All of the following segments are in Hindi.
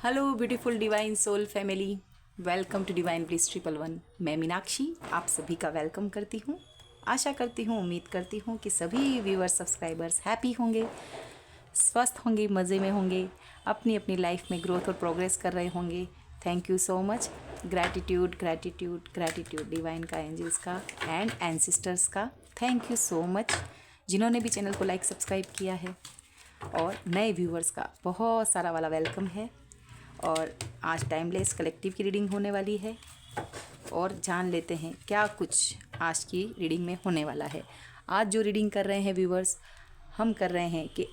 Hello beautiful divine soul family, welcome to Divine Bliss 111। मैं मीनाक्षी आप सभी का वेलकम करती हूँ। आशा करती हूँ, उम्मीद करती हूँ कि सभी व्यूअर्स सब्सक्राइबर्स हैप्पी होंगे, स्वस्थ होंगे, मज़े में होंगे, अपनी अपनी लाइफ में ग्रोथ और प्रोग्रेस कर रहे होंगे। Thank you so much. Gratitude gratitude gratitude divine का, एंजल्स का एंड एंसिस्टर्स का। थैंक यू सो मच जिन्होंने भी चैनल को लाइक सब्सक्राइब किया है, और नए व्यूअर्स का बहुत सारा वाला वेलकम है। और आज टाइमलेस कलेक्टिव की रीडिंग होने वाली है, और जान लेते हैं क्या कुछ आज की रीडिंग में होने वाला है। आज जो रीडिंग कर रहे हैं व्यूअर्स, हम कर रहे हैं कि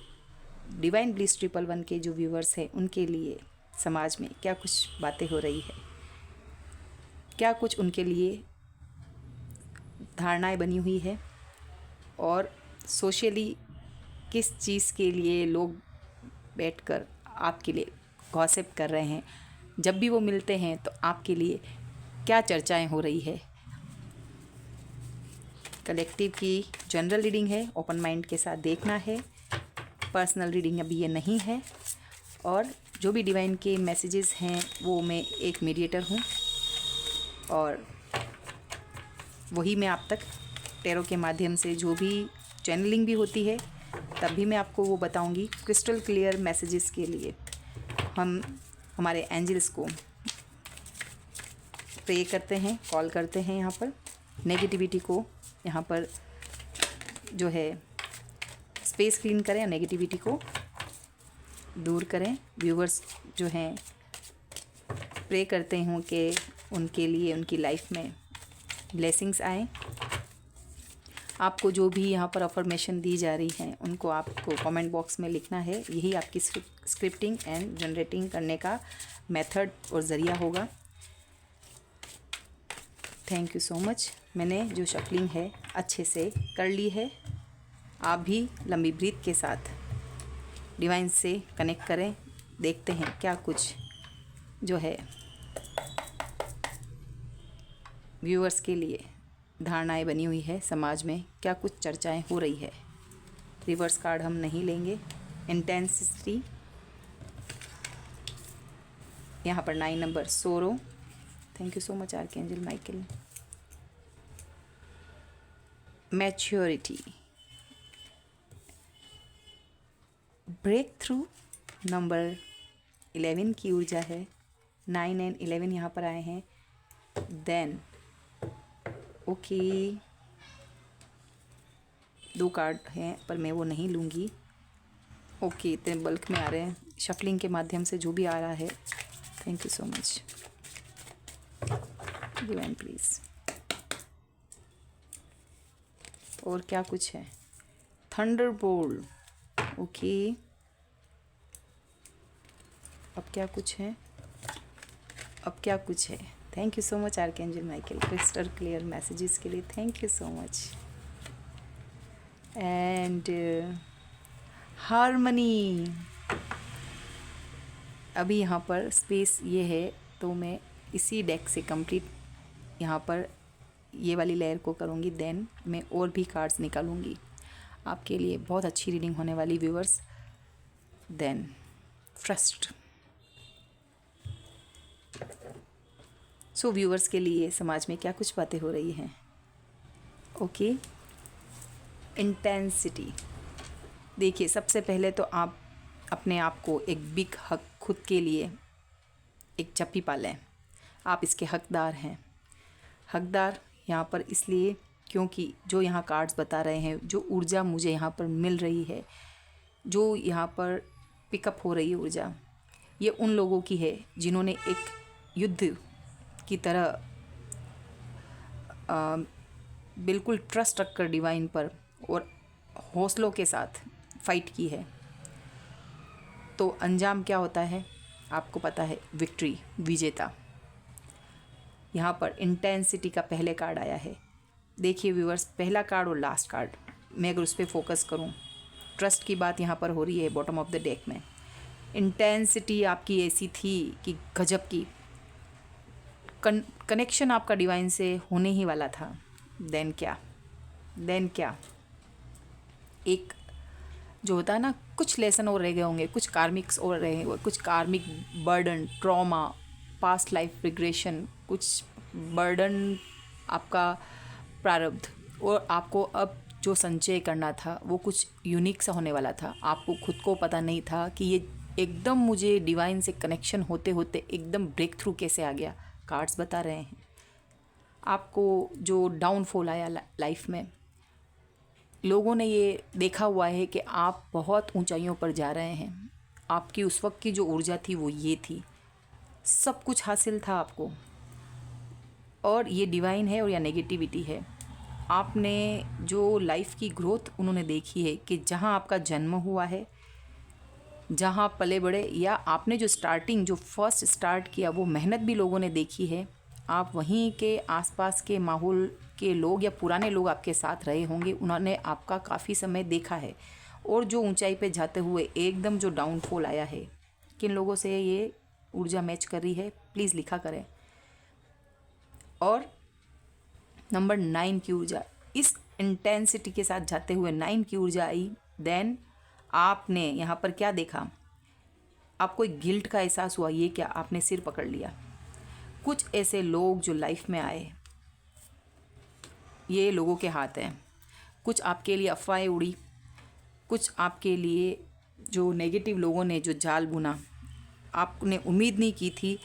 डिवाइन ब्लिस 111 के जो व्यूअर्स हैं उनके लिए समाज में क्या कुछ बातें हो रही है, क्या कुछ उनके लिए धारणाएं बनी हुई है, और सोशली किस चीज़ के लिए लोग बैठकर आपके लिए गॉसिप कर रहे हैं, जब भी वो मिलते हैं तो आपके लिए क्या चर्चाएं हो रही है। कलेक्टिव की जनरल रीडिंग है, ओपन माइंड के साथ देखना है। पर्सनल रीडिंग अभी ये नहीं है, और जो भी डिवाइन के मैसेजेस हैं वो मैं एक मीडिएटर हूँ, और वही मैं आप तक टैरो के माध्यम से जो भी चैनलिंग भी होती है तब भी मैं आपको वो बताऊंगी। क्रिस्टल क्लियर मैसेजेस के लिए हम हमारे एंजल्स को प्रे करते हैं, कॉल करते हैं। यहाँ पर नेगेटिविटी को यहाँ पर जो है स्पेस क्लीन करें, नेगेटिविटी को दूर करें। व्यूवर्स जो हैं प्रे करते हूँ कि उनके लिए उनकी लाइफ में ब्लेसिंग्स आएँ। आपको जो भी यहाँ पर अफर्मेशन दी जा रही हैं उनको आपको कमेंट बॉक्स में लिखना है। यही आपकी स्क्रिप्टिंग एंड जनरेटिंग करने का मेथड और ज़रिया होगा। Thank you so much. मैंने जो शफलिंग है अच्छे से कर ली है। आप भी लंबी ब्रीथ के साथ डिवाइन से कनेक्ट करें। देखते हैं क्या कुछ जो है व्यूअर्स के लिए धारणाएं बनी हुई है, समाज में क्या कुछ चर्चाएं हो रही है। रिवर्स कार्ड हम नहीं लेंगे। इंटेंसिटी यहाँ पर 9 नंबर सोरो। Thank you so much archangel Michael. Maturity, breakthrough number 11 की ऊर्जा है। 9 एंड 11 यहाँ पर आए हैं। देन ओके, 2 कार्ड हैं पर मैं वो नहीं लूँगी। ओके, इतने बल्क में आ रहे हैं शफलिंग के माध्यम से जो भी आ रहा है। Thank you so much divine please. और क्या कुछ है? थंडरबोल्ट। ओके, अब क्या कुछ है? अब क्या कुछ है? Thank you so much archangel Michael crystal clear messages के लिए। Thank you so much. And harmony. अभी यहाँ पर स्पेस ये है तो मैं इसी डेक से कंप्लीट यहाँ पर ये वाली लेयर को करूँगी। देन मैं और भी कार्ड्स निकालूँगी आपके लिए। बहुत अच्छी रीडिंग होने वाली viewers. Then trust. So viewers के लिए समाज में क्या कुछ बातें हो रही हैं। Okay, intensity. देखिए, सबसे पहले तो आप अपने आप को एक बिग हक खुद के लिए एक चप्पी पालें। आप इसके हकदार हैं। हकदार यहाँ पर इसलिए क्योंकि जो यहाँ कार्ड्स बता रहे हैं, जो ऊर्जा मुझे यहाँ पर मिल रही है, जो यहाँ पर पिकअप हो रही है ऊर्जा, ये उन लोगों की है जिन्होंने एक युद्ध की तरह बिल्कुल ट्रस्ट रखकर डिवाइन पर और हौसलों के साथ फाइट की है। तो अंजाम क्या होता है आपको पता है, विक्ट्री, विजेता। यहाँ पर इंटेंसिटी का पहले कार्ड आया है। देखिए व्यूअर्स, पहला कार्ड और लास्ट कार्ड, मैं अगर उस पर फोकस करूँ, ट्रस्ट की बात यहाँ पर हो रही है बॉटम ऑफ द डेक में। इंटेंसिटी आपकी ऐसी थी कि गजब की कनेक्शन आपका डिवाइन से होने ही वाला था। देन क्या, एक जो होता है ना, कुछ लेसन और रह गए होंगे, कुछ कार्मिक्स और रहे होंगे, कुछ कार्मिक burden, trauma, past life regression, कुछ बर्डन आपका प्रारब्ध, और आपको अब जो संचय करना था वो कुछ यूनिक सा होने वाला था। आपको खुद को पता नहीं था कि ये एकदम मुझे डिवाइन से कनेक्शन होते होते एकदम ब्रेक थ्रू कैसे आ गया। कार्ड्स बता रहे हैं आपको जो डाउनफॉल आया लाइफ में, लोगों ने ये देखा हुआ है कि आप बहुत ऊंचाइयों पर जा रहे हैं। आपकी उस वक्त की जो ऊर्जा थी वो ये थी, सब कुछ हासिल था आपको, और ये डिवाइन है और या नेगेटिविटी है। आपने जो लाइफ की ग्रोथ उन्होंने देखी है कि जहाँ आपका जन्म हुआ है, जहाँ पले बड़े, या आपने जो स्टार्टिंग जो फर्स्ट स्टार्ट किया वो मेहनत भी लोगों ने देखी है। आप वहीं के आसपास के माहौल के लोग या पुराने लोग आपके साथ रहे होंगे, उन्होंने आपका काफ़ी समय देखा है। और जो ऊंचाई पे जाते हुए एकदम जो डाउनफॉल आया है, किन लोगों से ये ऊर्जा मैच कर रही है प्लीज़ लिखा करें। और नंबर 9 की ऊर्जा, इस इंटेंसिटी के साथ जाते हुए 9 की ऊर्जा आई। देन आपने यहाँ पर क्या देखा, आपको एक गिल्ट का एहसास हुआ। ये क्या, आपने सिर पकड़ लिया। कुछ ऐसे लोग जो लाइफ में आए, ये लोगों के हाथ हैं। कुछ आपके लिए अफवाहें उड़ी, कुछ आपके लिए जो नेगेटिव लोगों ने जो जाल बुना, आपने उम्मीद नहीं की थी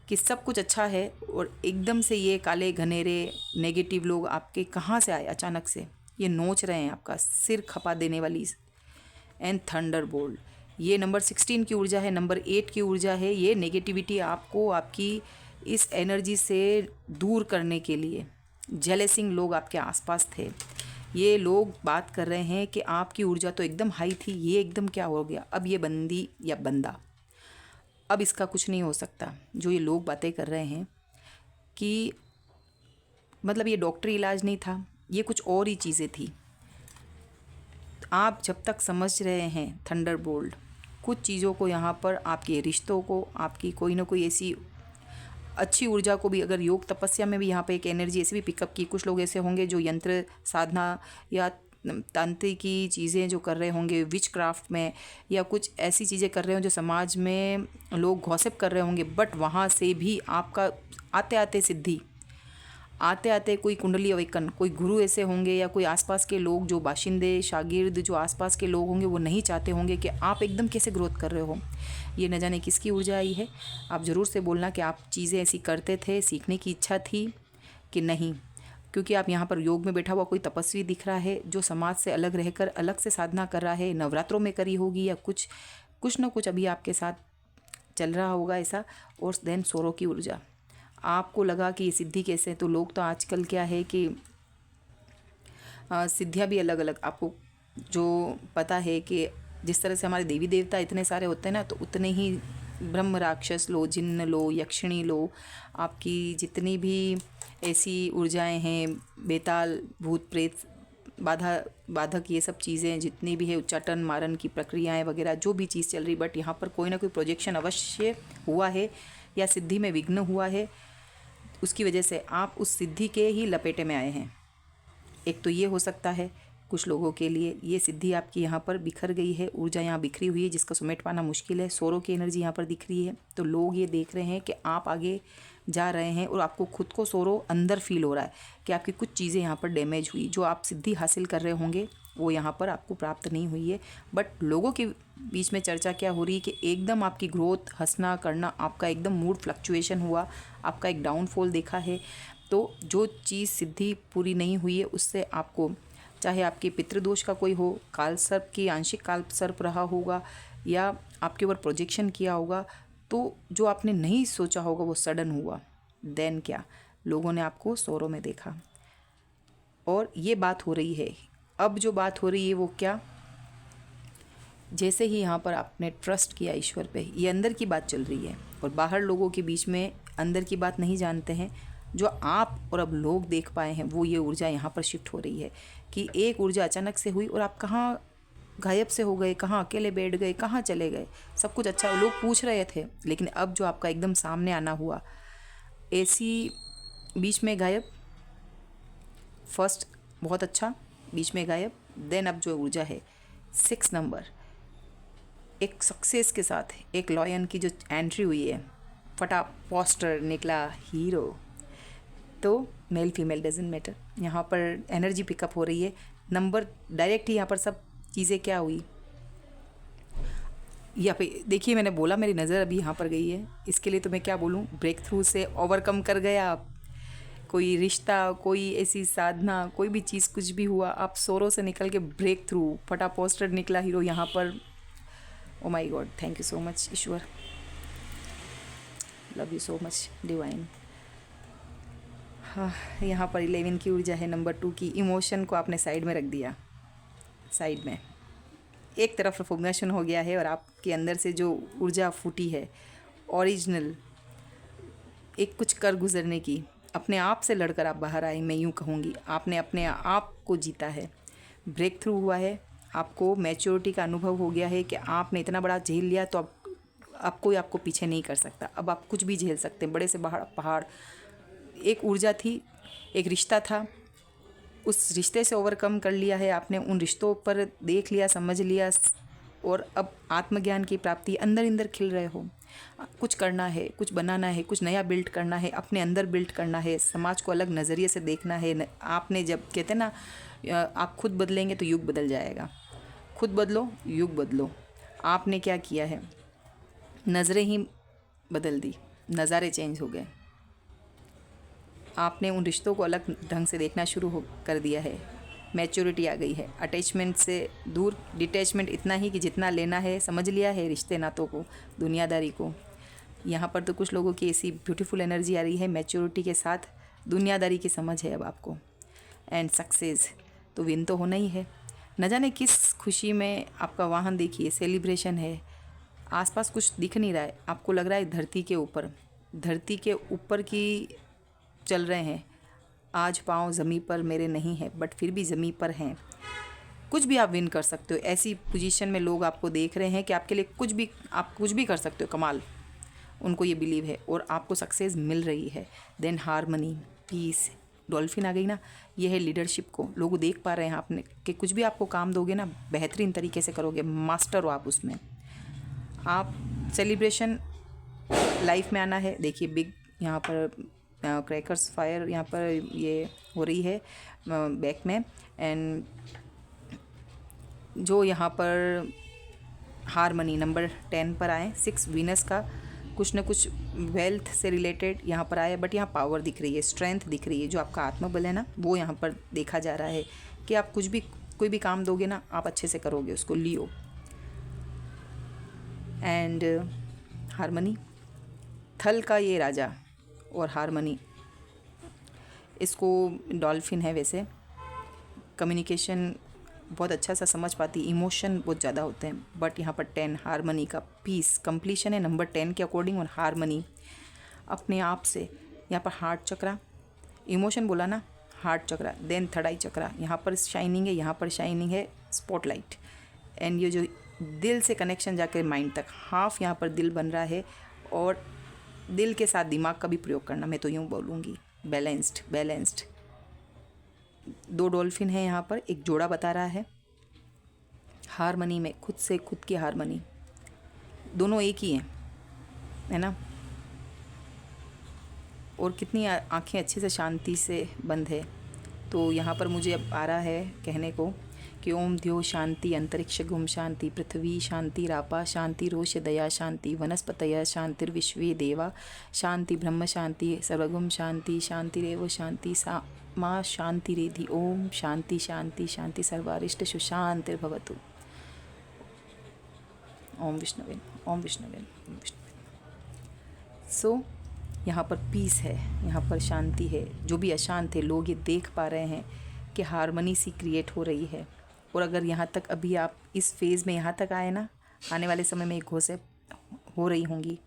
कि सब कुछ अच्छा है, और एकदम से ये काले घनेरे नेगेटिव लोग आपके कहाँ से आए अचानक से। ये नोच रहे हैं आपका सिर खपा देने वाली। एंड थंडर बोल्ट, ये नंबर 16 की ऊर्जा है, नंबर 8 की ऊर्जा है। ये नेगेटिविटी आपको आपकी इस एनर्जी से दूर करने के लिए जेलसिंग लोग आपके आसपास थे। ये लोग बात कर रहे हैं कि आपकी ऊर्जा तो एकदम हाई थी, ये एकदम क्या हो गया, अब ये बंदी या बंदा, अब इसका कुछ नहीं हो सकता। जो ये लोग बातें कर रहे हैं कि मतलब ये डॉक्टरी इलाज नहीं था, ये कुछ और ही चीज़ें थी। आप जब तक समझ रहे हैं थंडर बोल्ट, कुछ चीज़ों को यहाँ पर, आपके रिश्तों को, आपकी कोई ना कोई ऐसी अच्छी ऊर्जा को भी, अगर योग तपस्या में भी यहाँ पे एक एनर्जी ऐसी भी पिकअप की। कुछ लोग ऐसे होंगे जो यंत्र साधना या तांत्रिकी चीज़ें जो कर रहे होंगे, विच क्राफ्ट में, या कुछ ऐसी चीज़ें कर रहे हो जो समाज में लोग गॉसिप कर रहे होंगे, बट वहाँ से भी आपका आते आते सिद्धि, आते आते कोई कुंडली अवेकन, कोई गुरु ऐसे होंगे या कोई आसपास के लोग जो बाशिंदे शागिर्द जो आसपास के लोग होंगे वो नहीं चाहते होंगे कि आप एकदम कैसे ग्रोथ कर रहे हो। ये न जाने किसकी ऊर्जा आई है। आप ज़रूर से बोलना कि आप चीज़ें ऐसी करते थे, सीखने की इच्छा थी कि नहीं, क्योंकि आप यहाँ पर योग में बैठा हुआ कोई तपस्वी दिख रहा है जो समाज से अलग रहकर अलग से साधना कर रहा है। नवरात्रों में करी होगी या कुछ ना कुछ अभी आपके साथ चल रहा होगा ऐसा। और देन सोरो की ऊर्जा, आपको लगा कि ये सिद्धि कैसे, तो लोग तो आजकल क्या है कि सिद्धियाँ भी अलग अलग, आपको जो पता है कि जिस तरह से हमारे देवी देवता इतने सारे होते हैं ना, तो उतने ही ब्रह्म राक्षस लो, जिन्न लो, यक्षिणी लो, आपकी जितनी भी ऐसी ऊर्जाएं हैं, बेताल, भूत प्रेत, बाधक, ये सब चीज़ें जितनी भी है, उच्चाटन मारन की प्रक्रियाएं वगैरह जो भी चीज़ चल रही, बट यहाँ पर कोई ना कोई प्रोजेक्शन अवश्य हुआ है या सिद्धि में विघ्न हुआ है। उसकी वजह से आप उस सिद्धि के ही लपेटे में आए हैं। एक तो ये हो सकता है कुछ लोगों के लिए ये सिद्धि आपकी यहाँ पर बिखर गई है, ऊर्जा यहाँ बिखरी हुई है जिसका समेट पाना मुश्किल है। सोरों की एनर्जी यहाँ पर दिख रही है, तो लोग ये देख रहे हैं कि आप आगे जा रहे हैं और आपको खुद को सोरो अंदर फील हो रहा है कि आपकी कुछ चीज़ें यहाँ पर डैमेज हुई, जो आप सिद्धि हासिल कर रहे होंगे वो यहाँ पर आपको प्राप्त नहीं हुई है। बट लोगों के बीच में चर्चा क्या हो रही है कि एकदम आपकी ग्रोथ, हंसना करना, आपका एकदम मूड फ्लक्चुएशन हुआ, आपका एक डाउनफॉल देखा है। तो जो चीज़ सिद्धि पूरी नहीं हुई है उससे आपको, चाहे आपके पितृदोष का कोई हो, काल सर्प की आंशिक काल सर्प रहा होगा या आपके ऊपर प्रोजेक्शन किया होगा, तो जो आपने नहीं सोचा होगा वो सडन हुआ। देन क्या, लोगों ने आपको सोरों में देखा और ये बात हो रही है। अब जो बात हो रही है वो क्या, जैसे ही यहाँ पर आपने ट्रस्ट किया ईश्वर पे, ये अंदर की बात चल रही है और बाहर लोगों के बीच में अंदर की बात नहीं जानते हैं। जो आप और अब लोग देख पाए हैं वो ये ऊर्जा यहाँ पर शिफ्ट हो रही है कि एक ऊर्जा अचानक से हुई और आप कहाँ गायब से हो गए, कहाँ अकेले बैठ गए, कहाँ चले गए। सब कुछ अच्छा, लोग पूछ रहे थे, लेकिन अब जो आपका एकदम सामने आना हुआ, ऐसी बीच में गायब, फर्स्ट बहुत अच्छा, बीच में गायब, देन अब जो ऊर्जा है 6 नंबर, एक सक्सेस के साथ एक लॉयन की जो एंट्री हुई है, फटा पोस्टर निकला हीरो। तो मेल फीमेल डजंट मैटर, यहाँ पर एनर्जी पिकअप हो रही है, नंबर डायरेक्ट ही यहाँ पर सब चीज़ें क्या हुई। यहाँ पे देखिए, मैंने बोला मेरी नज़र अभी यहाँ पर गई है, इसके लिए तो मैं क्या बोलूँ, ब्रेक थ्रू से ओवरकम कर गया आप। कोई रिश्ता, कोई ऐसी साधना, कोई भी चीज़ कुछ भी हुआ, आप सोरो से निकल के ब्रेक थ्रू, फटा पोस्टर निकला हीरो यहाँ पर। Oh my God, thank you so much Ishwar, love you so much divine. हाँ, यहाँ पर 11 की ऊर्जा है, नंबर 2 की। इमोशन को आपने साइड में रख दिया, साइड में एक तरफ रिकॉग्निशन हो गया है, और आपके अंदर से जो ऊर्जा फूटी है ओरिजिनल, एक कुछ कर गुजरने की, अपने आप से लड़कर आप बाहर आए, मैं यूँ कहूँगी। आपने अपने आप को जीता है, ब्रेक थ्रू हुआ है, आपको मैच्योरिटी का अनुभव हो गया है कि आपने इतना बड़ा झेल लिया, तो अब कोई आपको पीछे नहीं कर सकता। अब आप कुछ भी झेल सकते हैं, बड़े से पहाड़। एक ऊर्जा थी, एक रिश्ता था, उस रिश्ते से ओवरकम कर लिया है आपने, उन रिश्तों पर देख लिया, समझ लिया, और अब आत्मज्ञान की प्राप्ति, अंदर खिल रहे हो। कुछ करना है, कुछ बनाना है, कुछ नया बिल्ड करना है, अपने अंदर बिल्ड करना है, समाज को अलग नज़रिए से देखना है। आपने जब कहते हैं ना, आप खुद बदलेंगे तो युग बदल जाएगा। खुद बदलो, युग बदलो। आपने क्या किया है, नज़रें ही बदल दी, नज़ारे चेंज हो गए। आपने उन रिश्तों को अलग ढंग से देखना शुरू कर दिया है, मैच्योरिटी आ गई है, अटैचमेंट से दूर, डिटैचमेंट इतना ही कि जितना लेना है समझ लिया है, रिश्ते नातों को, दुनियादारी को। यहाँ पर तो कुछ लोगों की ऐसी ब्यूटीफुल एनर्जी आ रही है, मैच्योरिटी के साथ दुनियादारी की समझ है अब आपको। एंड सक्सेस तो विन तो होना ही है। न जाने किस खुशी में आपका वाहन, देखिए सेलिब्रेशन है, आसपास कुछ दिख नहीं रहा है, आपको लग रहा है धरती के ऊपर की चल रहे हैं। आज पाँव ज़मीं पर मेरे नहीं है, बट फिर भी ज़मीं पर हैं। कुछ भी आप विन कर सकते हो, ऐसी पोजीशन में लोग आपको देख रहे हैं कि आपके लिए आप कुछ भी कर सकते हो, कमाल। उनको ये बिलीव है और आपको सक्सेस मिल रही है। देन हारमनी, पीस, डॉल्फिन आ गई ना, ये है लीडरशिप को। लोग देख पा रहे हैं आपने कि कुछ भी आपको काम दोगे ना, बेहतरीन तरीके से करोगे, मास्टर हो आप उसमें। आप सेलिब्रेशन लाइफ में आना है। देखिए बिग यहाँ पर क्रैकर्स फायर यहाँ पर ये हो रही है बैक में। एंड जो यहाँ पर हारमनी नंबर 10 पर आए, 6 वीनस का कुछ न कुछ वेल्थ से रिलेटेड यहाँ पर आया, बट यहाँ पावर दिख रही है, स्ट्रेंथ दिख रही है, जो आपका आत्मबल है ना, वो यहाँ पर देखा जा रहा है कि आप कोई भी काम दोगे ना, आप अच्छे से करोगे उसको, लियो। एंड हारमनी, थल का ये राजा और हारमनी, इसको डॉल्फिन है। वैसे कम्युनिकेशन बहुत अच्छा सा समझ पाती, इमोशन बहुत ज़्यादा होते हैं, बट यहाँ पर 10 हारमनी का पीस कंप्लीशन है नंबर 10 के अकॉर्डिंग। और हारमनी अपने आप से, यहाँ पर हार्ट चक्रा, इमोशन बोला ना, हार्ट चक्रा, देन थर्ड आई चक्रा, यहाँ पर शाइनिंग है, यहाँ पर शाइनिंग है स्पॉटलाइट। एंड ये जो दिल से कनेक्शन जाकर माइंड तक, हाफ यहाँ पर दिल बन रहा है, और दिल के साथ दिमाग का भी प्रयोग करना, मैं तो यूँ बोलूँगी, बैलेंस्ड। 2 डॉल्फिन है यहाँ पर, एक जोड़ा बता रहा है। हारमनी में खुद से खुद की हारमनी, दोनों एक ही हैं, है ना। और कितनी आंखें अच्छे से शांति से बंद है। तो यहाँ पर मुझे अब आ रहा है कहने को कि ओम द्यो शांति, अंतरिक्ष गुम शांति, पृथ्वी शांति, रापा शांति, रोष दया शांति, वनस्पतय शांतिर्विश्वे देवा शांति, ब्रह्म शांति, सर्वगुम शांति, शांतिरेव शांति, सा माँ शांति रेधि। ओम शांति शांति शांति, सर्वारिष्ट सुशांतिर्भवतु। ओम विष्णुवे, ओम विष्णुवे, ओम विष्णुवे। सो यहाँ पर पीस है, यहाँ पर शांति है। जो भी अशांत है, लोग ये देख पा रहे हैं कि हारमनी सी क्रिएट हो रही है। और अगर यहाँ तक अभी आप इस फेज़ में यहाँ तक आए ना, आने वाले समय में एक घोषे हो रही होंगी।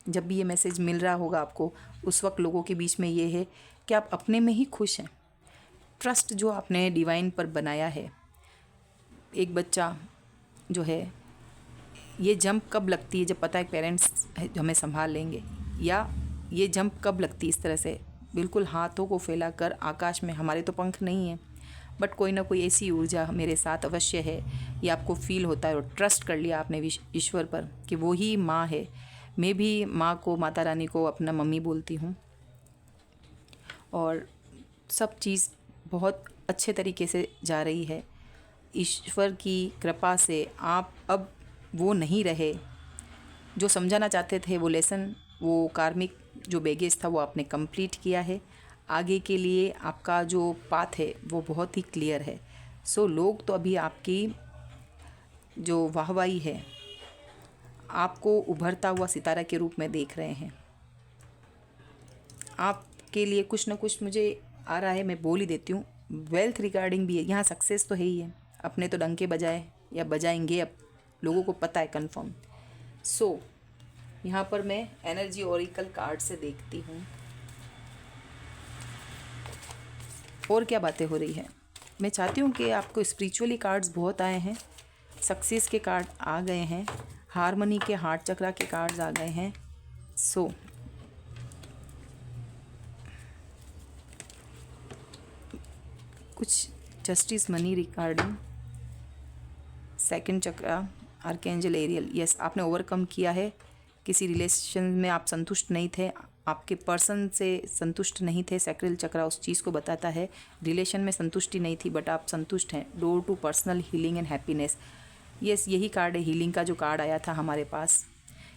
जब भी ये मैसेज मिल रहा होगा आपको, उस वक्त लोगों के बीच में ये है कि आप अपने में ही खुश हैं। ट्रस्ट जो आपने डिवाइन पर बनाया है, एक बच्चा जो है, ये जंप कब लगती है, जब पता है पेरेंट्स हमें संभाल लेंगे, या ये जंप कब लगती है इस तरह से, बिल्कुल हाथों को फैलाकर आकाश में। हमारे तो पंख नहीं हैं, बट कोई ना कोई ऐसी ऊर्जा मेरे साथ अवश्य है, ये आपको फील होता है और ट्रस्ट कर लिया आपने ईश्वर पर कि वो ही माँ है। मैं भी माँ को, माता रानी को अपना मम्मी बोलती हूँ, और सब चीज़ बहुत अच्छे तरीके से जा रही है। ईश्वर की कृपा से आप अब वो नहीं रहे जो समझाना चाहते थे, वो लेसन, वो कार्मिक जो बैगेज था वो आपने कंप्लीट किया है। आगे के लिए आपका जो पाथ है वो बहुत ही क्लियर है। सो लोग तो अभी आपकी जो वाहवाही है, आपको उभरता हुआ सितारा के रूप में देख रहे हैं। आपके लिए कुछ ना कुछ मुझे आ रहा है, मैं बोल ही देती हूँ। वेल्थ रिगार्डिंग भी है यहाँ, सक्सेस तो है ही है। अपने तो डंके बजाए या बजाएंगे, अब लोगों को पता है कंफर्म। सो यहाँ पर मैं एनर्जी ओरिकल कार्ड से देखती हूँ और क्या बातें हो रही है। मैं चाहती हूँ कि आपको स्पिरिचुअली कार्ड्स बहुत आए हैं, सक्सेस के कार्ड आ गए हैं, हारमनी के, हार्ट चक्रा के कार्ड्स आ गए हैं। सो कुछ जस्टिस मनी रिगार्डिंग सेकंड चक्रा, आर्कएंजल एरियल। यस, आपने ओवरकम किया है। किसी रिलेशन में आप संतुष्ट नहीं थे, आपके पर्सन से संतुष्ट नहीं थे। सैक्रल चक्रा उस चीज़ को बताता है, रिलेशन में संतुष्टि नहीं थी बट आप संतुष्ट हैं। Door to personal healing and happiness. Yes, यही कार्ड है, हीलिंग का जो कार्ड आया था हमारे पास,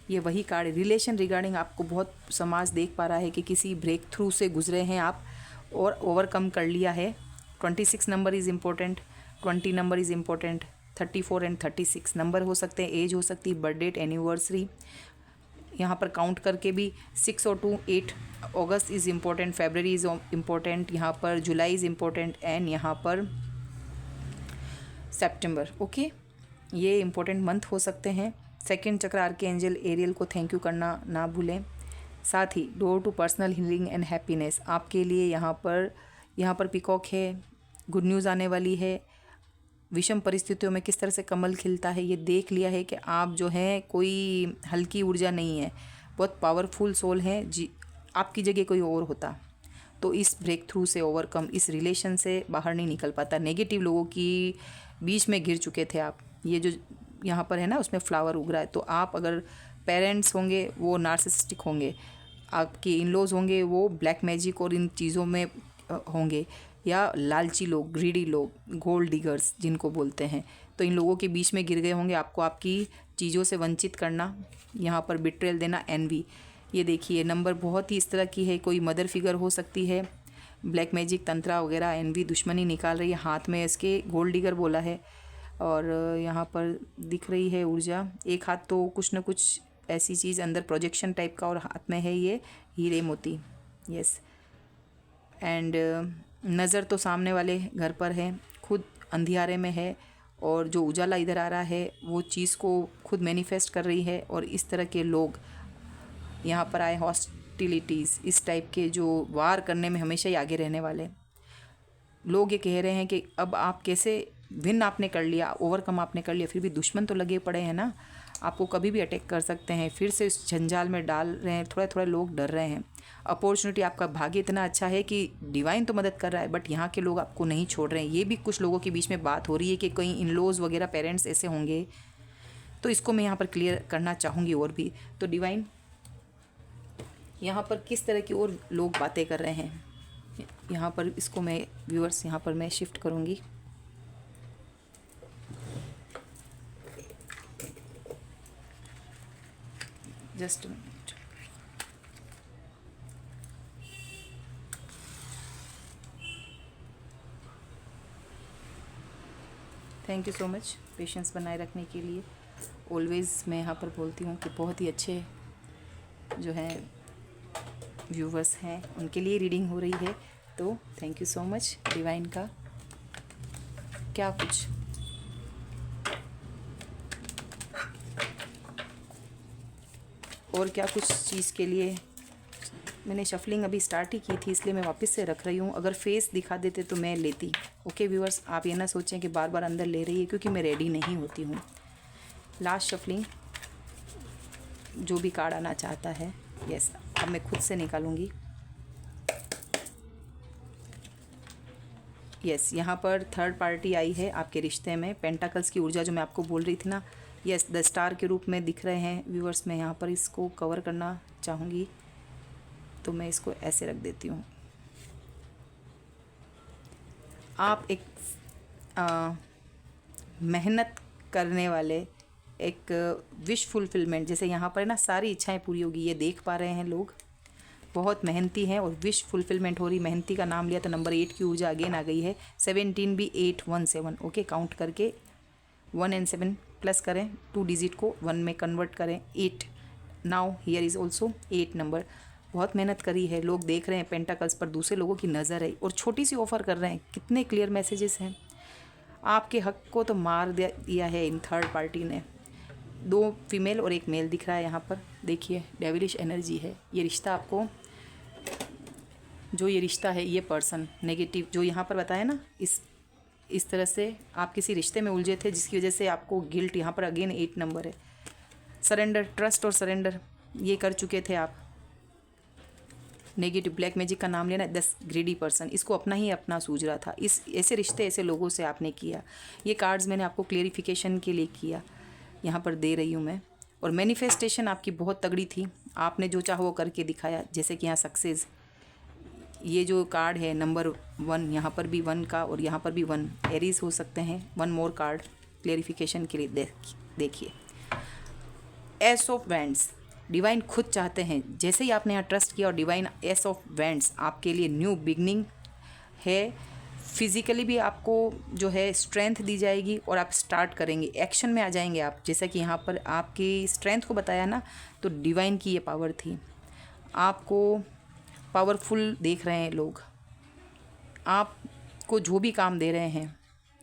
ये वही कार्ड है। रिलेशन रिगार्डिंग आपको बहुत समाज देख पा रहा है कि किसी ब्रेक थ्रू से गुजरे हैं आप और ओवरकम कर लिया है। 26 number is important, 20 number is important, 34 and 36 number हो सकते हैं, एज हो सकती है, बर्थ डेट, एनिवर्सरी। यहाँ पर काउंट करके भी 6 और 2 8 August is important, February is important, यहाँ पर जुलाई इज़ इम्पोर्टेंट एंड यहाँ पर सितंबर। ओके, ये इम्पोर्टेंट मंथ हो सकते हैं। सेकंड चक्र आर्कएंजल एरियल को थैंक यू करना ना भूलें। साथ ही door to personal healing and happiness आपके लिए यहाँ पर पीकॉक है, गुड न्यूज़ आने वाली है। विषम परिस्थितियों में किस तरह से कमल खिलता है ये देख लिया है कि आप जो हैं कोई हल्की ऊर्जा नहीं है, बहुत पावरफुल सोल हैं जी। आपकी जगह कोई और होता तो इस ब्रेक थ्रू से ओवरकम, इस रिलेशन से बाहर नहीं निकल पाता। नेगेटिव लोगों की बीच में गिर चुके थे आप। ये जो यहाँ पर है ना, उसमें फ्लावर उग रहा है। तो आप अगर पेरेंट्स होंगे वो नार्सिसिस्टिक होंगे, आपके इन लॉज होंगे वो ब्लैक मैजिक और इन चीज़ों में होंगे, या लालची लोग, ग्रीडी लोग, गोल्ड डिगर्स जिनको बोलते हैं, तो इन लोगों के बीच में गिर गए होंगे। आपको आपकी चीज़ों से वंचित करना, यहाँ पर बिट्रेल देना, एनवी। ये देखिए नंबर बहुत ही इस तरह की है, कोई मदर फिगर हो सकती है, ब्लैक मैजिक, तंत्रा वगैरह, एनवी, दुश्मनी निकाल रही है। हाथ में इसके गोल्ड डिगर बोला है और यहाँ पर दिख रही है ऊर्जा। एक हाथ तो कुछ न कुछ ऐसी चीज़ अंदर प्रोजेक्शन टाइप का और हाथ में है ये हीरे मोती। यस, एंड नज़र तो सामने वाले घर पर है, खुद अंधियारे में है और जो उजाला इधर आ रहा है वो चीज़ को खुद मैनिफेस्ट कर रही है। और इस तरह के लोग यहाँ पर आए, हॉस्टिलिटीज़, इस टाइप के जो वार करने में हमेशा ही आगे रहने वाले लोग ये कह रहे हैं कि अब आप कैसे विन आपने कर लिया, ओवरकम आपने कर लिया, फिर भी दुश्मन तो लगे पड़े हैं ना, आपको कभी भी अटैक कर सकते हैं, फिर से इस झंझाल में डाल रहे हैं। थोड़ा थोड़ा लोग डर रहे हैं। अपॉर्चुनिटी, आपका भाग्य इतना अच्छा है कि डिवाइन तो मदद कर रहा है बट यहाँ के लोग आपको नहीं छोड़ रहे हैं। ये भी कुछ लोगों के बीच में बात हो रही है कि कहीं इन लॉज वगैरह पेरेंट्स ऐसे होंगे, तो इसको मैं यहाँ पर क्लियर करना चाहूँगी। और भी तो डिवाइन यहाँ पर किस तरह की और लोग बातें कर रहे हैं, यहाँ पर इसको मैं व्यूअर्स यहाँ पर मैं शिफ्ट करूँगी। Just a minute. Thank you so much patience बनाए रखने के लिए। ऑलवेज़ मैं यहाँ पर बोलती हूँ कि बहुत ही अच्छे जो हैं व्यूवर्स हैं उनके लिए रीडिंग हो रही है, तो thank you so much divine का। क्या कुछ और क्या कुछ चीज़ के लिए मैंने शफलिंग अभी स्टार्ट ही की थी इसलिए मैं वापस से रख रही हूँ। अगर फेस दिखा देते तो मैं लेती। ओके व्यूअर्स, आप ये ना सोचें कि बार बार अंदर ले रही है, क्योंकि मैं रेडी नहीं होती हूँ। लास्ट शफलिंग जो भी कार्ड आना चाहता है, यस, अब मैं खुद से निकालूंगी। यस, यहाँ पर थर्ड पार्टी आई है आपके रिश्ते में। पेंटाकल्स की ऊर्जा जो मैं आपको बोल रही थी ना, यस, द स्टार के रूप में दिख रहे हैं व्यूअर्स। मैं यहाँ पर इसको कवर करना चाहूँगी, तो मैं इसको ऐसे रख देती हूँ। आप एक मेहनत करने वाले, एक विश फुलफिलमेंट, जैसे यहाँ पर ना सारी इच्छाएं पूरी होगी, ये देख पा रहे हैं लोग। बहुत मेहनती हैं और विश फुलफिलमेंट हो रही। मेहनती का नाम लिया तो नंबर 8 की ऊर्जा अगेन आ गई है। 17 भी 8 1 7। ओके, काउंट करके 1 and 7 प्लस करें, 2 डिजिट को 1 में कन्वर्ट करें, 8। Now here is also 8 number. बहुत मेहनत करी है, लोग देख रहे हैं पेंटाकल्स पर, दूसरे लोगों की नज़र है और छोटी सी ऑफ़र कर रहे हैं। कितने क्लियर मैसेजेस हैं। आपके हक को तो मार दिया है इन थर्ड पार्टी ने। 2 फीमेल और 1 मेल दिख रहा है यहाँ पर। देखिए, डेविलिश एनर्जी है ये रिश्ता। आपको जो ये रिश्ता है, ये पर्सन नेगेटिव जो यहाँ पर बताया ना, इस तरह से आप किसी रिश्ते में उलझे थे जिसकी वजह से आपको गिल्ट, यहाँ पर अगेन 8 नंबर है। सरेंडर, ट्रस्ट और सरेंडर ये कर चुके थे आप। नेगेटिव ब्लैक मैजिक का नाम लेना, 10 ग्रीडी पर्सन, इसको अपना ही अपना सूझ रहा था। इस ऐसे रिश्ते ऐसे लोगों से आपने किया। ये कार्ड्स मैंने आपको क्लेरिफिकेशन के लिए किया, यहाँ पर दे रही हूँ मैं। और मैनिफेस्टेशन आपकी बहुत तगड़ी थी, आपने जो चाहो वो करके दिखाया। जैसे कि यहाँ सक्सेस, ये जो कार्ड है नंबर 1, यहाँ पर भी 1 का और यहाँ पर भी 1 एरीज हो सकते हैं। 1 मोर कार्ड क्लेरिफिकेशन के लिए देखिए। एस ऑफ वैंड्स, डिवाइन खुद चाहते हैं, जैसे ही आपने यहाँ ट्रस्ट किया और डिवाइन एस ऑफ वैंड्स आपके लिए न्यू बिगनिंग है। फिज़िकली भी आपको जो है स्ट्रेंथ दी जाएगी और आप स्टार्ट करेंगे, एक्शन में आ जाएंगे आप। जैसा कि यहाँ पर आपकी स्ट्रेंथ को बताया ना, तो डिवाइन की ये पावर थी। आपको पावरफुल देख रहे हैं लोग। आपको जो भी काम दे रहे हैं,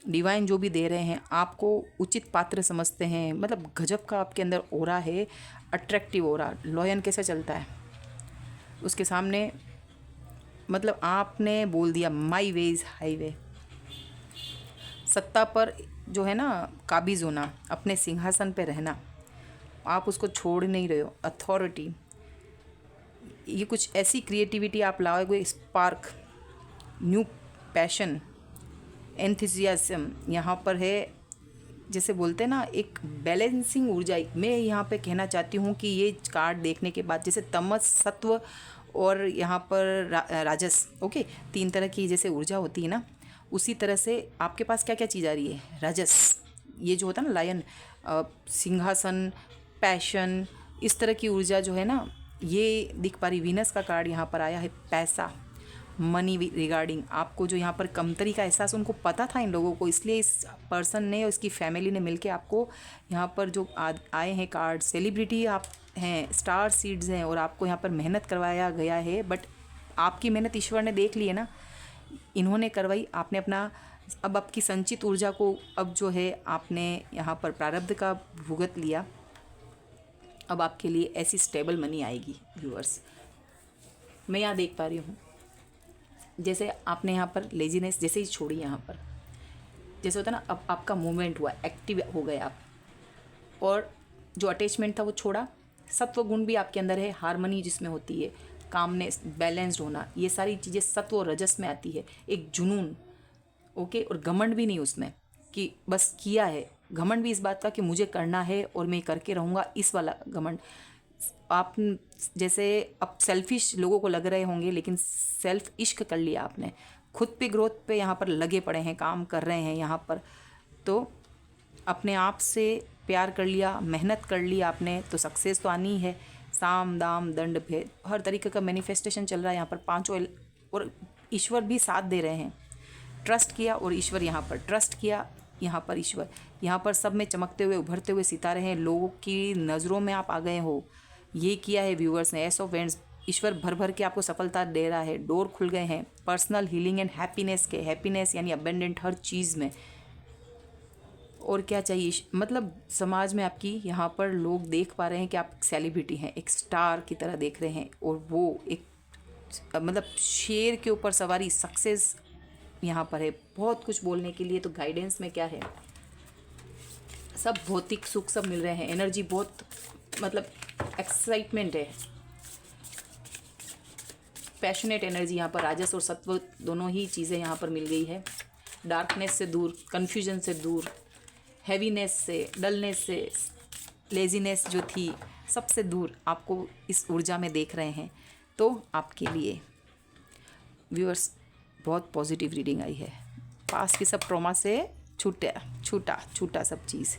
डिवाइन जो भी दे रहे हैं, आपको उचित पात्र समझते हैं। मतलब गजब का आपके अंदर ओरा है, अट्रैक्टिव ओरा। लॉयन कैसे चलता है उसके सामने, मतलब आपने बोल दिया माई वे इज़ हाईवे। सत्ता पर जो है ना काबिज होना, अपने सिंहासन पे रहना, आप उसको छोड़ नहीं रहे हो। अथॉरिटी, ये कुछ ऐसी क्रिएटिविटी आप लाओगे, स्पार्क, न्यू पैशन, एंथुसियाज्म यहाँ पर है। जैसे बोलते हैं ना, एक बैलेंसिंग ऊर्जा। मैं यहाँ पे कहना चाहती हूँ कि ये कार्ड देखने के बाद, जैसे तमस, सत्व और यहाँ पर राजस, ओके, 3 तरह की जैसे ऊर्जा होती है ना, उसी तरह से आपके पास क्या क्या चीज़ आ रही है। राजस, ये जो होता है ना लायन, सिंहासन, पैशन, इस तरह की ऊर्जा जो है ना, ये दिख पा रही। वीनस का कार्ड यहाँ पर आया है। पैसा, मनी रिगार्डिंग, आपको जो यहाँ पर कमतरी का एहसास उनको पता था इन लोगों को, इसलिए इस पर्सन ने और इसकी फैमिली ने मिलके आपको यहाँ पर जो आए हैं कार्ड, सेलिब्रिटी आप हैं, स्टार सीड्स हैं, और आपको यहाँ पर मेहनत करवाया गया है। बट आपकी मेहनत ईश्वर ने देख ली है ना, इन्होंने करवाई। आपने अपना, अब आपकी संचित ऊर्जा को अब जो है आपने यहाँ पर प्रारब्ध का भुगत लिया। अब आपके लिए ऐसी स्टेबल मनी आएगी व्यूअर्स। मैं यहाँ देख पा रही हूँ, जैसे आपने यहाँ पर लेजीनेस जैसे ही छोड़ी, यहाँ पर जैसे होता है ना, अब आपका मूवमेंट हुआ, एक्टिव हो गए आप, और जो अटैचमेंट था वो छोड़ा। सत्व गुण भी आपके अंदर है, हार्मनी जिसमें होती है, कामनेस, बैलेंस्ड होना, ये सारी चीज़ें सत्व और रजस में आती है। एक जुनून, ओके, और घमंड भी नहीं उसमें कि बस किया है। घमंड भी इस बात का कि मुझे करना है और मैं करके रहूँगा, इस वाला घमंड। आप जैसे अब सेल्फिश लोगों को लग रहे होंगे, लेकिन सेल्फ इश्क कर लिया आपने, खुद पे ग्रोथ पे यहाँ पर लगे पड़े हैं, काम कर रहे हैं यहाँ पर। तो अपने आप से प्यार कर लिया, मेहनत कर ली आपने, तो सक्सेस तो आनी है। साम दाम दंड भेद, हर तरीके का मैनिफेस्टेशन चल रहा है यहाँ पर। 5 और ईश्वर भी साथ दे रहे हैं। ट्रस्ट किया और ईश्वर यहाँ पर, ट्रस्ट किया यहाँ पर ईश्वर, यहाँ पर सब में चमकते हुए उभरते हुए सितारे हैं। लोगों की नज़रों में आप आ गए हो, ये किया है व्यूअर्स ने। एस ऑफ वैंड्स, ईश्वर भर भर के आपको सफलता दे रहा है। डोर खुल गए हैं पर्सनल हीलिंग एंड हैप्पीनेस के, हैप्पीनेस यानी अबेंडेंट हर चीज़ में। और क्या चाहिए, मतलब समाज में आपकी यहाँ पर लोग देख पा रहे हैं कि आप सेलिब्रिटी हैं, एक स्टार की तरह देख रहे हैं। और वो एक मतलब शेर के ऊपर सवारी, सक्सेस यहाँ पर है। बहुत कुछ बोलने के लिए। तो गाइडेंस में क्या है, सब भौतिक सुख सब मिल रहे हैं। एनर्जी बहुत, मतलब एक्साइटमेंट है, पैशनेट एनर्जी यहाँ पर। राजस और सत्व दोनों ही चीज़ें यहाँ पर मिल गई है। डार्कनेस से दूर, कन्फ्यूजन से दूर, हैवीनेस से, डलनेस से, लेजीनेस जो थी, सबसे दूर आपको इस ऊर्जा में देख रहे हैं। तो आपके लिए व्यूअर्स बहुत पॉजिटिव रीडिंग आई है। पास की सब ट्रॉमा से छूटा सब चीज़।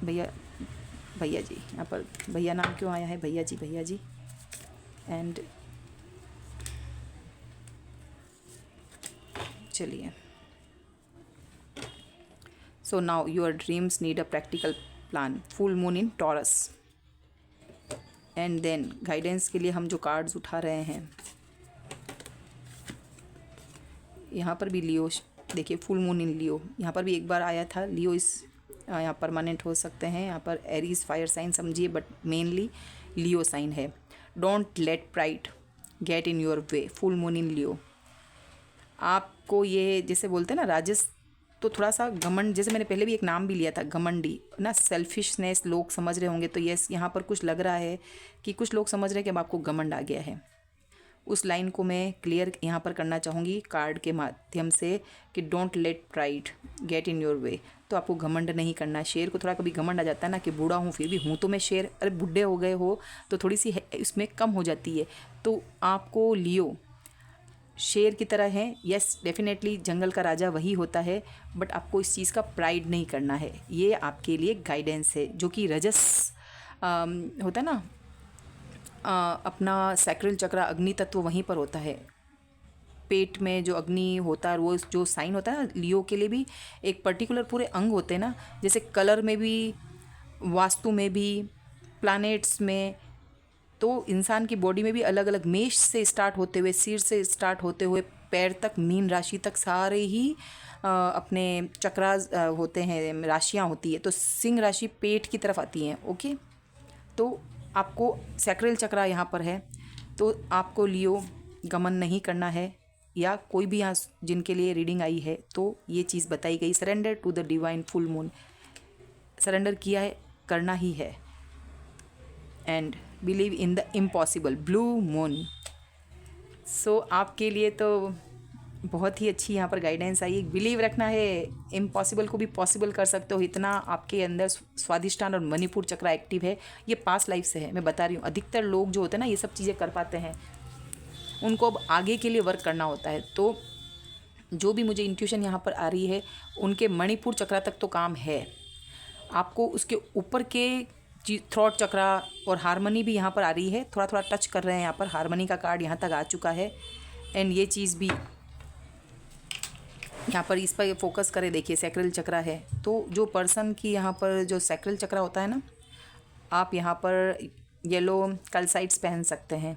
भैया जी, यहाँ पर भैया नाम क्यों आया है? भैया जी एंड चलिए। So now your dreams need a practical plan, full moon in Taurus. And then guidance के लिए हम जो कार्ड्स उठा रहे हैं, यहाँ पर भी लियो, देखिए फुल मून इन लियो, यहाँ पर भी एक बार आया था। लियो इस यहाँ परमानेंट हो सकते हैं, यहाँ पर एरीज फायर साइन समझिए, बट मेनली लियो साइन है। Don't let pride get in your way, full moon in Leo. आपको ये जैसे बोलते हैं ना राजस, तो थोड़ा सा घमंड, जैसे मैंने पहले भी एक नाम भी लिया था घमंडी ना, सेल्फिशनेस लोग समझ रहे होंगे। तो यस, यहाँ पर कुछ लग रहा है कि कुछ लोग समझ रहे हैं कि अब आपको घमंड आ गया है। उस लाइन को मैं क्लियर यहाँ पर करना चाहूँगी कार्ड के माध्यम से कि don't let pride get in your वे। तो आपको घमंड नहीं करना। शेर को थोड़ा कभी घमंड आ जाता है ना कि बूढ़ा हूँ फिर भी हूँ तो मैं शेर, अरे बूढ़े हो गए हो तो थोड़ी सी इसमें कम हो जाती है। तो आपको लियो शेर की तरह है, यस डेफिनेटली जंगल का राजा वही होता है, बट आपको इस चीज़ का प्राइड नहीं करना है। ये आपके लिए गाइडेंस है, जो कि रजस होता है ना, अपना सैक्रल चक्र अग्नि तत्व वहीं पर होता है। पेट में जो अग्नि होता है, वो जो साइन होता है ना, लियो के लिए भी एक पर्टिकुलर पूरे अंग होते हैं ना, जैसे कलर में भी, वास्तु में भी, प्लैनेट्स में, तो इंसान की बॉडी में भी अलग अलग, मेष से स्टार्ट होते हुए, सिर से स्टार्ट होते हुए पैर तक, मीन राशि तक सारे ही अपने चक्रास होते हैं, राशियाँ होती है। तो सिंह राशि पेट की तरफ आती हैं। ओके, तो आपको सैक्रल चक्रा यहाँ पर है, तो आपको लियो गमन नहीं करना है। या कोई भी यहाँ जिनके लिए रीडिंग आई है तो ये चीज़ बताई गई, surrender to the divine full moon, surrender किया है, करना ही है। And believe in the impossible, blue moon. So आपके लिए तो बहुत ही अच्छी यहाँ पर गाइडेंस आई। बिलीव रखना है, इम्पॉसिबल को भी पॉसिबल कर सकते हो, इतना आपके अंदर स्वादिष्टान और मणिपुर चक्र एक्टिव है। ये पास्ट लाइफ से है, मैं बता रही हूँ। अधिकतर लोग जो होते हैं ना ये सब चीज़ें कर पाते हैं, उनको अब आगे के लिए वर्क करना होता है। तो जो भी मुझे इंट्यूशन यहाँ पर आ रही है, उनके मणिपुर चक्र तक तो काम है। आपको उसके ऊपर के थ्रोट चक्रा और हारमनी भी यहाँ पर आ रही है, थोड़ा थोड़ा टच कर रहे हैं यहाँ पर। हारमनी का कार्ड यहाँ तक आ चुका है। एंड ये चीज़ भी यहाँ पर, इस पर फोकस करें। देखिए सैक्रल चक्रा है, तो जो पर्सन की यहाँ पर जो सैक्रल चक्रा होता है ना, आप यहाँ पर येलो कलसाइट्स पहन सकते हैं।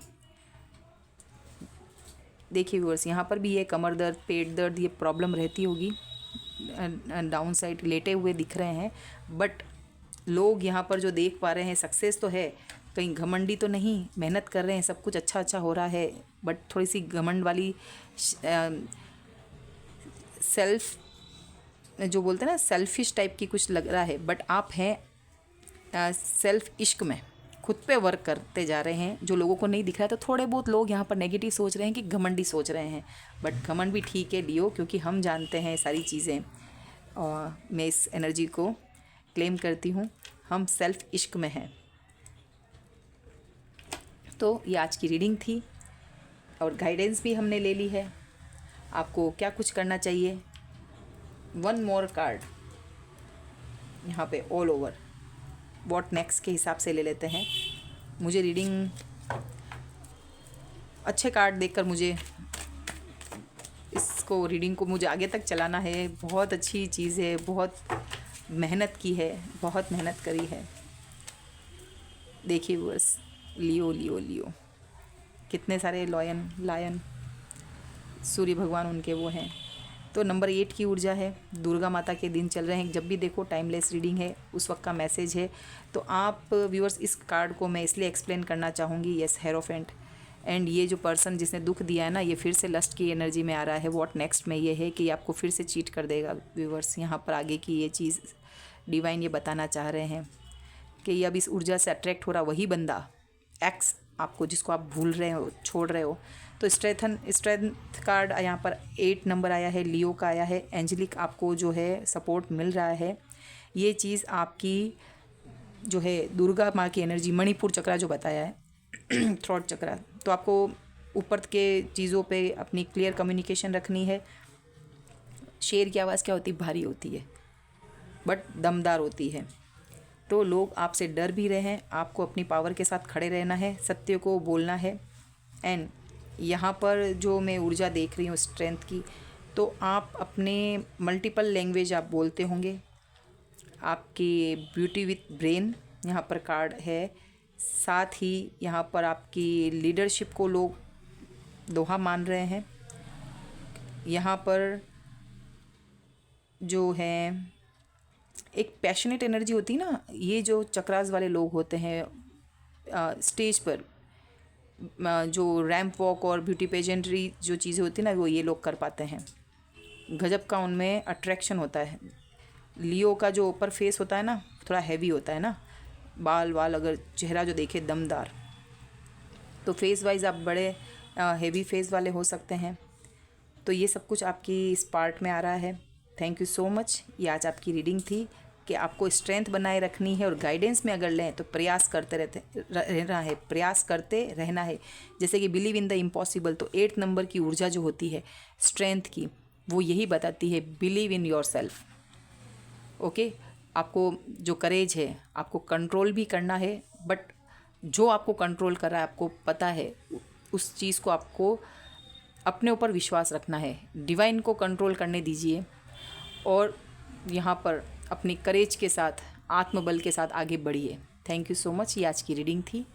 देखिए व्यूअर्स, यहाँ पर भी ये कमर दर्द, पेट दर्द, ये प्रॉब्लम रहती होगी। डाउन साइड लेटे हुए दिख रहे हैं, बट लोग यहाँ पर जो देख पा रहे हैं सक्सेस तो है, कहीं घमंडी तो नहीं, मेहनत कर रहे हैं, सब कुछ अच्छा अच्छा हो रहा है, बट थोड़ी सी घमंड वाली सेल्फ जो बोलते हैं ना, सेल्फिश टाइप की कुछ लग रहा है। बट आप हैं सेल्फ इश्क में, खुद पे वर्क करते जा रहे हैं, जो लोगों को नहीं दिख रहा है। तो थोड़े बहुत लोग यहाँ पर नेगेटिव सोच रहे हैं कि घमंडी सोच रहे हैं, बट घमंड भी ठीक है लियो, क्योंकि हम जानते हैं सारी चीज़ें। और मैं इस एनर्जी को क्लेम करती हूँ, हम सेल्फ इश्क में हैं। तो ये आज की रीडिंग थी और गाइडेंस भी हमने ले ली है। आपको क्या कुछ करना चाहिए, वन मोर कार्ड यहाँ पे ऑल ओवर व्हाट नेक्स्ट के हिसाब से ले लेते हैं। मुझे रीडिंग अच्छे कार्ड देखकर मुझे इसको रीडिंग को मुझे आगे तक चलाना है। बहुत अच्छी चीज़ है, बहुत मेहनत की है, बहुत मेहनत करी है। देखिए व्यूअर्स, लियो लियो लियो, कितने सारे लायन सूर्य भगवान उनके वो हैं। तो नंबर 8 की ऊर्जा है, दुर्गा माता के दिन चल रहे हैं। जब भी देखो टाइमलेस रीडिंग है, उस वक्त का मैसेज है। तो आप व्यूअर्स, इस कार्ड को मैं इसलिए एक्सप्लेन करना चाहूँगी, यस हेरोफेंट। एंड ये जो पर्सन जिसने दुख दिया है ना, ये फिर से लस्ट की एनर्जी में आ रहा है। व्हाट नेक्स्ट में ये है कि आपको फिर से चीट कर देगा व्यूअर्स। यहाँ पर आगे की ये चीज़ डिवाइन ये बताना चाह रहे हैं कि ये अब इस ऊर्जा से अट्रैक्ट हो रहा वही बंदा, एक्स आपको, जिसको आप भूल रहे हो, छोड़ रहे हो। तो स्ट्रेंथ कार्ड यहाँ पर 8 नंबर आया है, लियो का आया है, एंजेलिक आपको जो है सपोर्ट मिल रहा है। ये चीज़ आपकी जो है दुर्गा माँ की एनर्जी, मणिपुर चक्रा जो बताया है थ्रोट चक्रा, तो आपको ऊपर के चीज़ों पे अपनी क्लियर कम्युनिकेशन रखनी है। शेर की आवाज़ क्या होती है? भारी होती है बट दमदार होती है। तो लोग आपसे डर भी रहे हैं, आपको अपनी पावर के साथ खड़े रहना है, सत्य को बोलना है। एंड यहाँ पर जो मैं ऊर्जा देख रही हूँ स्ट्रेंथ की, तो आप अपने मल्टीपल लैंग्वेज आप बोलते होंगे। आपकी ब्यूटी विथ ब्रेन यहाँ पर कार्ड है। साथ ही यहाँ पर आपकी लीडरशिप को लोग दोहा मान रहे हैं। यहाँ पर जो है एक पैशनेट एनर्जी होती है ना, ये जो चक्रास वाले लोग होते हैं स्टेज पर जो रैंप वॉक और ब्यूटी पेजेंट्री जो चीज़ें होती है ना, वो ये लोग कर पाते हैं। गजब का उनमें अट्रैक्शन होता है। लियो का जो ऊपर फेस होता है ना, थोड़ा हैवी होता है ना, बाल वाल अगर चेहरा जो देखे दमदार, तो फेस वाइज आप बड़े हेवी फेस वाले हो सकते हैं। तो ये सब कुछ आपकी इस पार्ट में आ रहा है। Thank you so much. ये आज आपकी रीडिंग थी कि आपको स्ट्रेंथ बनाए रखनी है और गाइडेंस में अगर लें तो प्रयास करते रहना है, प्रयास करते रहना है। जैसे कि बिलीव इन द इम्पॉसिबल, तो 8 नंबर की ऊर्जा जो होती है स्ट्रेंथ की, वो यही बताती है believe in your self. Okay, आपको जो करेज है, आपको कंट्रोल भी करना है, बट जो आपको कंट्रोल कर रहा है आपको पता है, उस चीज़ को आपको अपने ऊपर विश्वास रखना है। डिवाइन को कंट्रोल करने दीजिए और यहाँ पर अपनी करेज के साथ, आत्मबल के साथ आगे बढ़िए। Thank you so much. ये आज की रीडिंग थी।